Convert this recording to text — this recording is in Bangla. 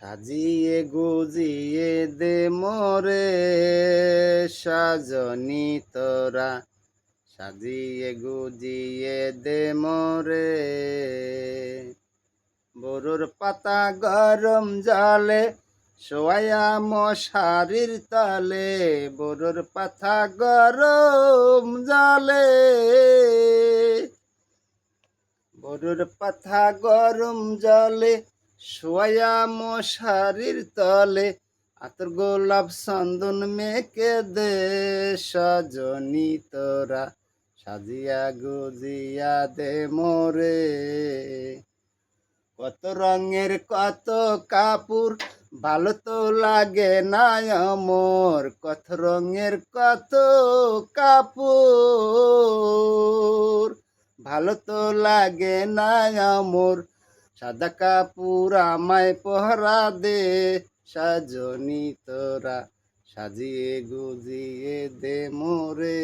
সাজিয়ে গুজিয়ে দে মোরে সাজনি তোরা, সাজিয়ে গুজিয়ে দে মোরে। বরুর পাতা গরম জলে শোয়া মশারির তলে, বরুর পাতা গরম জলে, বরুর পাতা গরম জলে শোয়া মশারির তলে। আতর গোলাপ চন্দন মেকে দে সজনি তোরা, সাজিয়া গুজিয়া দে মোরে। কত রঙের কত কাপড় ভালো তো লাগে না আমার, কত রঙের কত কাপড় ভালো তো লাগে না আমার। সাদা কাপড় আমায় পহরা দে সজনি তোরা, সাজিয়ে গুজিয়ে দে মোরে।